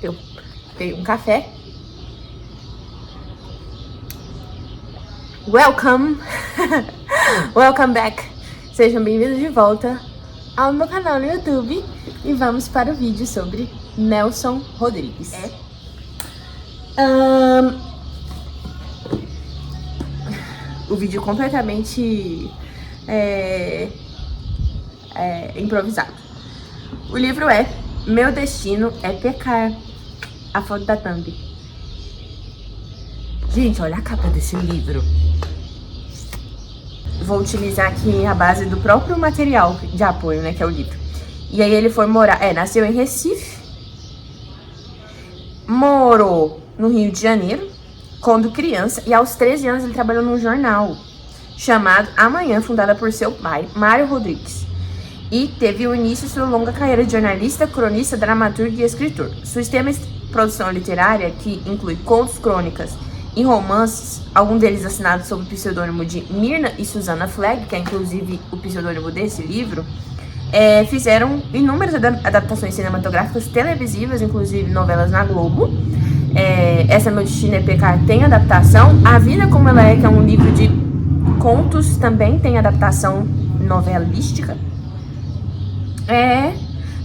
Eu peguei um café. Welcome! Welcome back! Sejam bem-vindos de volta ao meu canal no YouTube. E vamos para o vídeo sobre Nelson Rodrigues. O vídeo completamente improvisado. O livro é Meu Destino é Pecar. A foto da thumb. Gente, olha a capa desse livro. Vou utilizar aqui a base do próprio material de apoio, né, que é o livro. E aí ele foi morar, nasceu em Recife, morou no Rio de Janeiro quando criança, e aos 13 anos ele trabalhou num jornal chamado Amanhã, fundada por seu pai, Mário Rodrigues. E teve o início de sua longa carreira de jornalista, cronista, dramaturgo e escritor. Sua extensa produção literária, que inclui contos, crônicas e romances, alguns deles assinados sob o pseudônimo de Mirna e Susana Flegg, que é inclusive o pseudônimo desse livro, fizeram inúmeras adaptações cinematográficas, televisivas, inclusive novelas na Globo. Essa Meu Destino é Pecar tem adaptação. A Vida Como Ela É, que é um livro de contos, também tem adaptação novelística.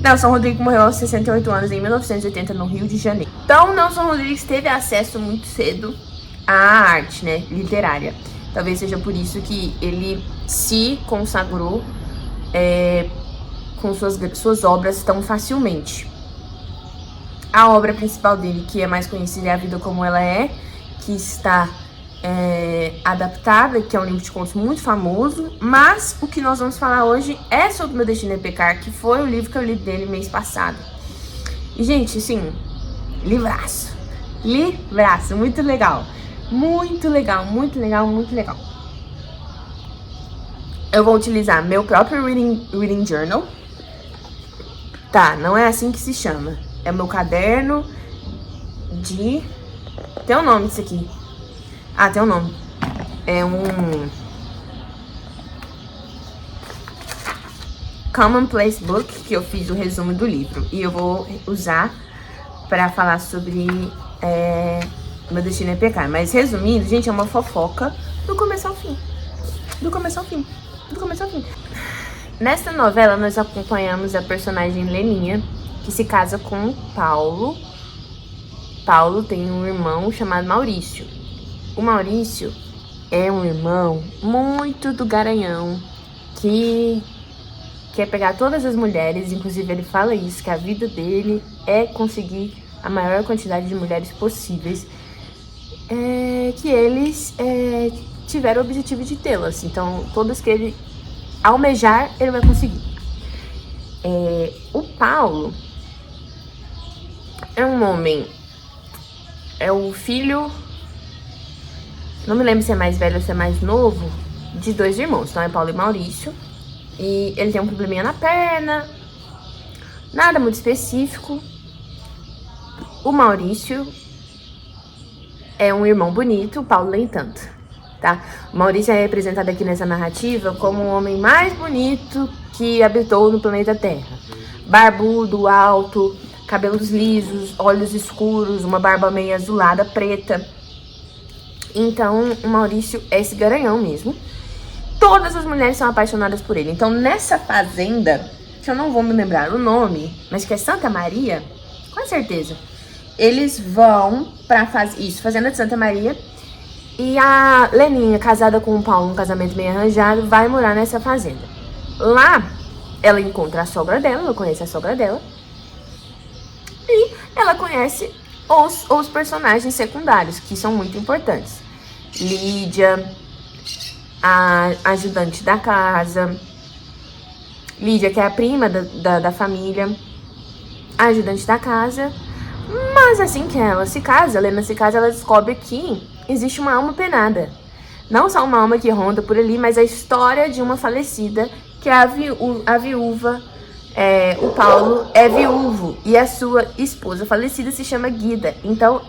Nelson Rodrigues morreu aos 68 anos em 1980 no Rio de Janeiro. Então, Nelson Rodrigues teve acesso muito cedo à arte, né, literária. Talvez seja por isso que ele se consagrou com suas obras tão facilmente. A obra principal dele, que é mais conhecida, é A Vida Como Ela É, que está adaptada, que é um livro de contos muito famoso, mas o que nós vamos falar hoje é sobre Meu Destino é Pecar, que foi o livro que eu li dele mês passado. E, gente, assim, livraço, muito legal, muito legal, muito legal, muito legal. Eu vou utilizar meu próprio reading journal. Tá, não é assim que se chama. É meu caderno de... Tem um nome disso aqui. Ah, tem um nome. É um Commonplace Book, que eu fiz o resumo do livro. E eu vou usar pra falar sobre Meu Destino é Pecar. Mas resumindo, gente, é uma fofoca do começo ao fim. Do começo ao fim. Do começo ao fim. Nesta novela, nós acompanhamos a personagem Leninha, que se casa com Paulo. Paulo tem um irmão chamado Maurício. O Maurício é um irmão muito do garanhão, que quer pegar todas as mulheres. Inclusive ele fala isso, que a vida dele é conseguir a maior quantidade de mulheres possíveis, que eles tiveram o objetivo de tê-las. Então todas que ele almejar, ele vai conseguir. O Paulo é um homem, é o filho, não me lembro se é mais velho ou se é mais novo, de dois irmãos. Então é Paulo e Maurício. E ele tem um probleminha na perna, nada muito específico. O Maurício é um irmão bonito, o Paulo nem tanto, tá? O Maurício é representado aqui nessa narrativa como o homem mais bonito que habitou no planeta Terra. Barbudo, alto, cabelos lisos, olhos escuros, uma barba meio azulada, preta. Então, o Maurício é esse garanhão mesmo. Todas as mulheres são apaixonadas por ele. Então, nessa fazenda, que eu não vou me lembrar o nome, mas que é Santa Maria, com certeza, eles vão pra Fazenda de Santa Maria. E a Leninha, casada com o Paulo, um casamento meio arranjado, vai morar nessa fazenda. Lá, ela encontra a sogra dela, ela conhece a sogra dela. E ela conhece os personagens secundários, que são muito importantes. Lídia, a ajudante da casa. Lídia, que é a prima da família. A ajudante da casa. Mas assim que ela se casa, Helena se casa, ela descobre que existe uma alma penada. Não só uma alma que ronda por ali, mas a história de uma falecida, que é a viúva. O Paulo é viúvo e a sua esposa falecida se chama Guida. Então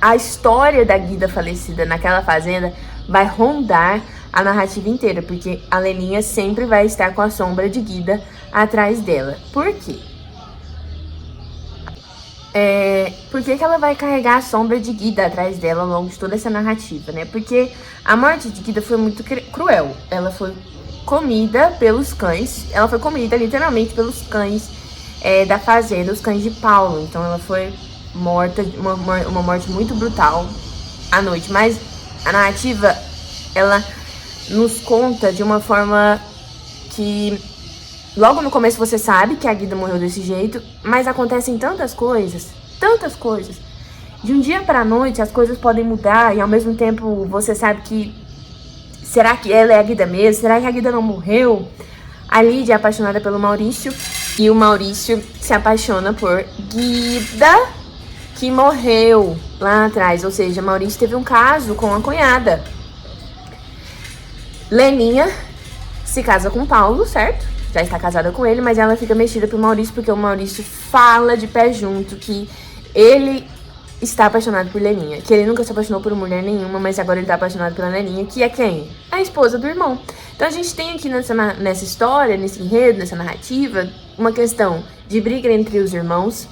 a história da Guida falecida naquela fazenda vai rondar a narrativa inteira, porque a Leninha sempre vai estar com a sombra de Guida atrás dela. Por quê? Por que ela vai carregar a sombra de Gyda atrás dela ao longo de toda essa narrativa, né? Porque a morte de Gyda foi muito cruel. Ela foi comida pelos cães. Ela foi comida literalmente pelos cães da fazenda, os cães de Paulo. Então ela foi morta, uma morte muito brutal à noite. Mas a narrativa, ela nos conta de uma forma que logo no começo você sabe que a Gyda morreu desse jeito, mas acontecem tantas coisas. De um dia pra noite as coisas podem mudar e ao mesmo tempo você sabe que será que ela é a Gyda mesmo? Será que a Gyda não morreu? A Lídia é apaixonada pelo Maurício e o Maurício se apaixona por Gyda, que morreu lá atrás. Ou seja, Maurício teve um caso com a cunhada. Leninha se casa com Paulo, certo? Já está casada com ele, mas ela fica mexida pro Maurício porque o Maurício fala de pé junto que ele está apaixonado por Leninha, que ele nunca se apaixonou por mulher nenhuma, mas agora ele está apaixonado pela Leninha, que é quem? A esposa do irmão. Então a gente tem aqui nessa história, nesse enredo, nessa narrativa, uma questão de briga entre os irmãos.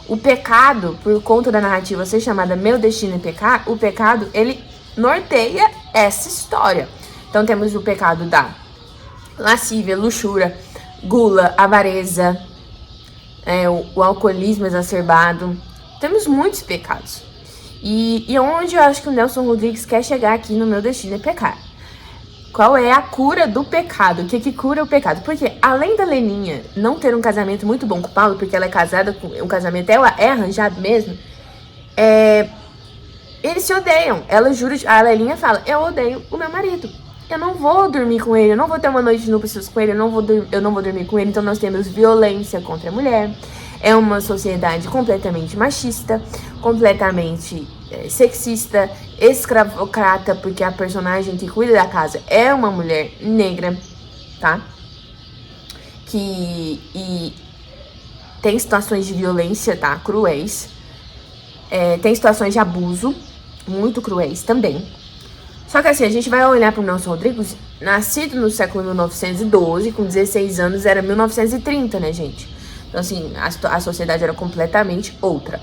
O pecado, por conta da narrativa ser chamada Meu Destino é Pecar, o pecado, ele norteia essa história. Então temos o pecado da lascívia, luxúria, gula, avareza, o alcoolismo exacerbado. Temos muitos pecados. E onde eu acho que o Nelson Rodrigues quer chegar aqui no Meu Destino é Pecar. Qual é a cura do pecado? O que cura o pecado? Porque além da Leninha não ter um casamento muito bom com o Paulo, porque ela é casada com um casamento, ela é arranjado mesmo, eles se odeiam. Ela jura, a Leninha fala, eu odeio o meu marido. Eu não vou dormir com ele, eu não vou ter uma noite de núpcias com ele, eu não vou dormir com ele. Então nós temos violência contra a mulher. É uma sociedade completamente machista, completamente sexista, escravocrata, porque a personagem que cuida da casa é uma mulher negra, tá? E tem situações de violência, tá? Cruéis. Tem situações de abuso, muito cruéis também. Só que assim, a gente vai olhar para o Nelson Rodrigues, nascido no século 1912, com 16 anos, era 1930, né, gente? Então, assim, a sociedade era completamente outra.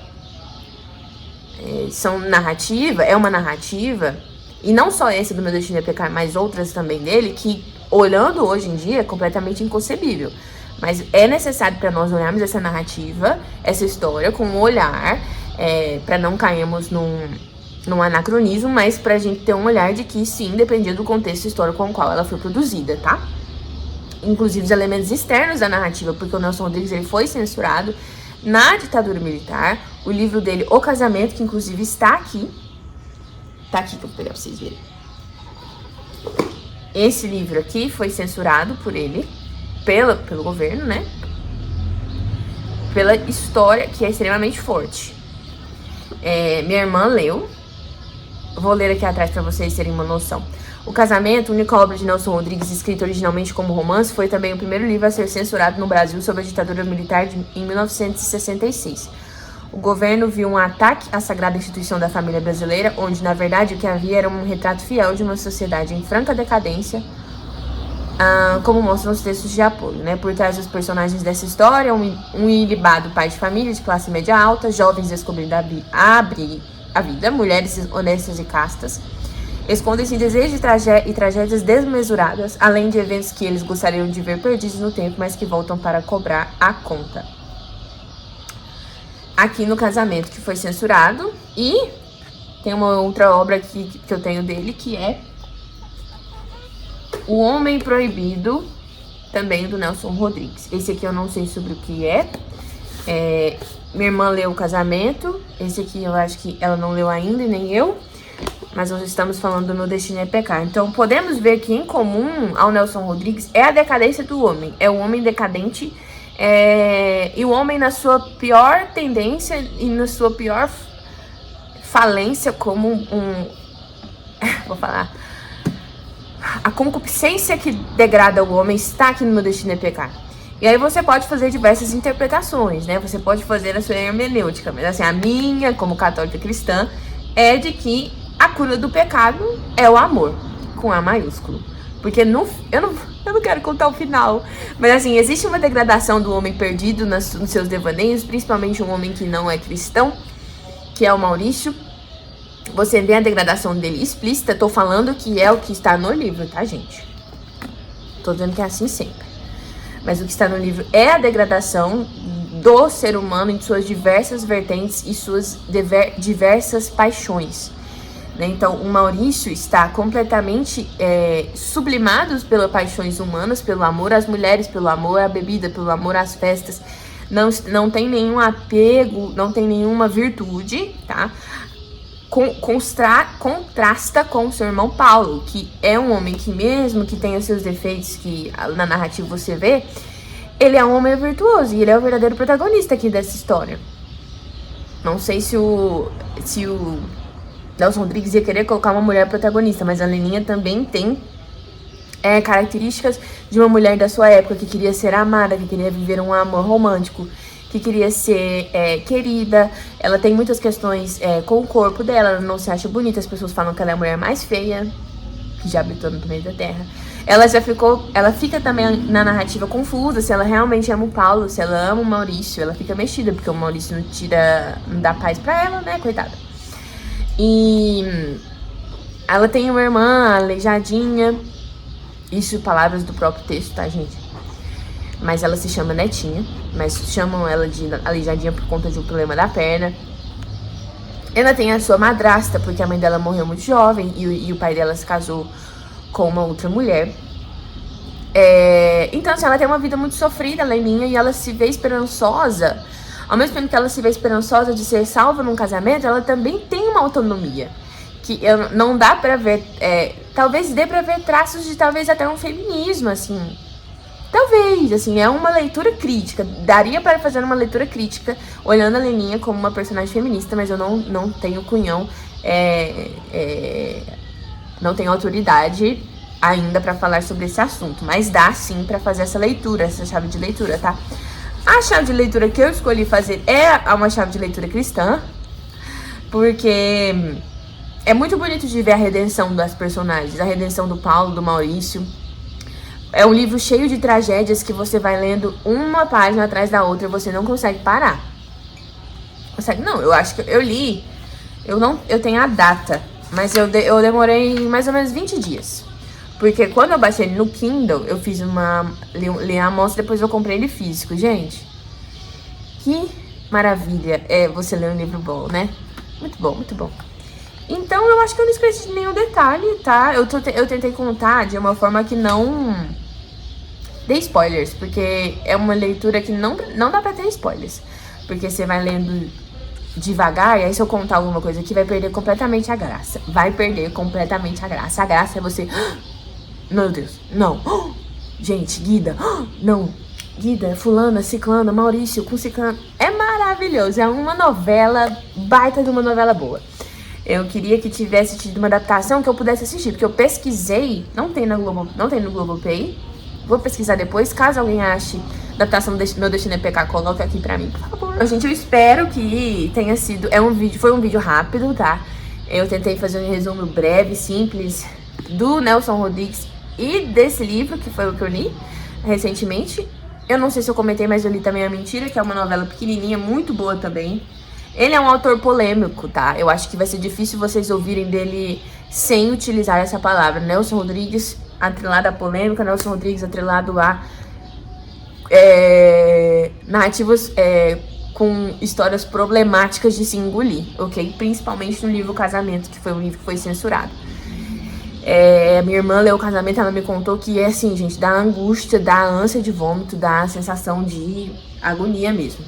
É uma narrativa, e não só essa do Meu Destino é Pecar, mas outras também dele, que, olhando hoje em dia, é completamente inconcebível. Mas é necessário para nós olharmos essa narrativa, essa história, com um olhar, para não cairmos num anacronismo, mas pra gente ter um olhar de que, sim, dependia do contexto histórico com o qual ela foi produzida, tá? Inclusive os elementos externos da narrativa, porque o Nelson Rodrigues ele foi censurado na ditadura militar. O livro dele, O Casamento, que inclusive está aqui. Tá aqui que eu vou pegar pra vocês verem. Esse livro aqui foi censurado por ele, pelo governo, né? Pela história, que é extremamente forte. Minha irmã leu. Vou ler aqui atrás para vocês terem uma noção. O Casamento, única obra de Nelson Rodrigues, escrita originalmente como romance, foi também o primeiro livro a ser censurado no Brasil sob a ditadura militar em 1966. O governo viu um ataque à sagrada instituição da família brasileira, onde, na verdade, o que havia era um retrato fiel de uma sociedade em franca decadência, como mostram os textos de apoio, né? Por trás dos personagens dessa história, um ilibado pai de família de classe média alta, jovens descobrindo a vida, mulheres honestas e castas, escondem-se desejos e tragédias desmesuradas, além de eventos que eles gostariam de ver perdidos no tempo, mas que voltam para cobrar a conta. Aqui no Casamento, que foi censurado, e tem uma outra obra aqui que eu tenho dele, que é O Homem Proibido, também do Nelson Rodrigues. Esse aqui eu não sei sobre o que é. Minha irmã leu O Casamento. Esse aqui eu acho que ela não leu ainda, e nem eu. Mas nós estamos falando do Meu Destino é Pecar. Então podemos ver que em comum ao Nelson Rodrigues é a decadência do homem. É o homem decadente, e o homem na sua pior tendência e na sua pior falência como vou falar... A concupiscência que degrada o homem está aqui no Meu Destino é Pecar. E aí você pode fazer diversas interpretações, né? Você pode fazer a sua hermenêutica. Mas assim, a minha, como católica cristã, é de que a cura do pecado é o amor, com A maiúsculo. Porque eu não não quero contar o final. Mas assim, existe uma degradação do homem perdido nos seus devaneios, principalmente um homem que não é cristão, que é o Maurício. Você vê a degradação dele explícita. Tô falando que é o que está no livro, tá, gente? Tô dizendo que é assim sempre. Mas o que está no livro é a degradação do ser humano em suas diversas vertentes e suas diversas paixões. Então, o Maurício está completamente sublimado pelas paixões humanas, pelo amor às mulheres, pelo amor à bebida, pelo amor às festas. Não tem nenhum apego, não tem nenhuma virtude, tá? Contrasta com o seu irmão Paulo, que é um homem que, mesmo que tenha seus defeitos, que na narrativa você vê, ele é um homem virtuoso e ele é o verdadeiro protagonista aqui dessa história. Não sei se o Nelson Rodrigues ia querer colocar uma mulher protagonista, mas a Leninha também tem características de uma mulher da sua época, que queria ser amada, que queria viver um amor romântico, que queria ser querida. Ela tem muitas questões com o corpo dela, ela não se acha bonita, as pessoas falam que ela é a mulher mais feia que já habitou no meio da terra. Ela fica também na narrativa confusa, se ela realmente ama o Paulo, se ela ama o Maurício. Ela fica mexida, porque o Maurício não dá paz pra ela, né, coitada. E ela tem uma irmã aleijadinha, isso palavras do próprio texto, tá, gente? Mas ela se chama Netinha, mas chamam ela de aleijadinha por conta de um problema da perna. Ela tem a sua madrasta, porque a mãe dela morreu muito jovem e o pai dela se casou com uma outra mulher. Então, assim, ela tem uma vida muito sofrida, a Leninha, e ela se vê esperançosa. Ao mesmo tempo que ela se vê esperançosa de ser salva num casamento, ela também tem uma autonomia. Que não dá pra ver... talvez dê pra ver traços de talvez até um feminismo, assim... Talvez, assim, é uma leitura crítica. Daria para fazer uma leitura crítica olhando a Leninha como uma personagem feminista, mas eu não tenho cunhão, não tenho autoridade ainda para falar sobre esse assunto. Mas dá sim para fazer essa leitura, essa chave de leitura, tá? A chave de leitura que eu escolhi fazer é uma chave de leitura cristã, porque é muito bonito de ver a redenção das personagens, a redenção do Paulo, do Maurício. É um livro cheio de tragédias que você vai lendo uma página atrás da outra e você não consegue parar. Não, eu acho que eu li, eu tenho a data, mas eu demorei mais ou menos 20 dias. Porque quando eu baixei ele no Kindle, eu fiz li a amostra, depois eu comprei ele físico. Gente, que maravilha você ler um livro bom, né? Muito bom, muito bom. Então, eu acho que eu não esqueci de nenhum detalhe, tá? Eu tentei contar de uma forma que não dê spoilers, porque é uma leitura que não dá pra ter spoilers. Porque você vai lendo devagar, e aí se eu contar alguma coisa aqui, vai perder completamente a graça. Vai perder completamente a graça. A graça é você... Meu Deus, não. Gente, Guida, não. Guida, fulana, ciclana, Maurício, com ciclana. É maravilhoso, é uma novela, baita de uma novela boa. Eu queria que tivesse tido uma adaptação que eu pudesse assistir, porque eu pesquisei, não tem no Globoplay. Vou pesquisar depois, caso alguém ache adaptação do Meu Destino é Pecar, coloca aqui pra mim, por favor. Gente, eu espero que tenha sido, foi um vídeo rápido, tá? Eu tentei fazer um resumo breve, simples, do Nelson Rodrigues e desse livro, que foi o que eu li recentemente. Eu não sei se eu comentei, mas eu li também A Mentira, que é uma novela pequenininha, muito boa também. Ele é um autor polêmico, tá? Eu acho que vai ser difícil vocês ouvirem dele sem utilizar essa palavra. Nelson Rodrigues atrelado à polêmica, Nelson Rodrigues atrelado a narrativas com histórias problemáticas de se engolir, ok? Principalmente no livro Casamento, que foi um livro que foi censurado. Minha irmã leu o Casamento, ela me contou que assim, gente, dá angústia, dá ânsia de vômito, dá sensação de agonia mesmo.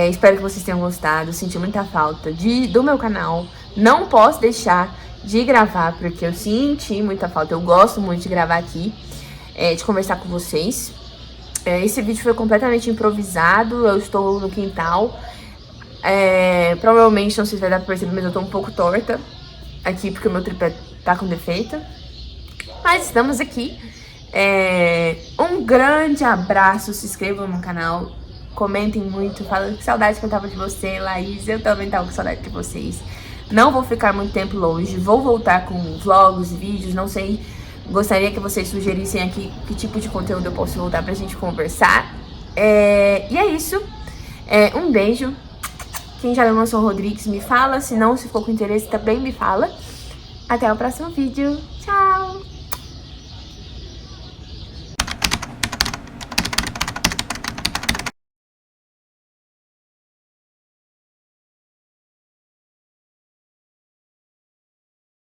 Espero que vocês tenham gostado, senti muita falta do meu canal. Não posso deixar de gravar, porque eu senti muita falta. Eu gosto muito de gravar aqui, de conversar com vocês. Esse vídeo foi completamente improvisado, eu estou no quintal. Provavelmente, não sei se vai dar pra perceber, mas eu tô um pouco torta aqui, porque o meu tripé tá com defeito. Mas estamos aqui. Um grande abraço, se inscrevam no canal. Comentem muito, falando que saudade que eu tava de você, Laís. Eu também tava com saudade de vocês. Não vou ficar muito tempo longe, vou voltar com vlogs, vídeos, não sei Gostaria que vocês sugerissem aqui que tipo de conteúdo eu posso voltar pra gente conversar. E é isso. Um beijo. Quem já não lançou o Rodrigues, me fala. Se não, se for com interesse, também me fala. Até o próximo vídeo. Tchau!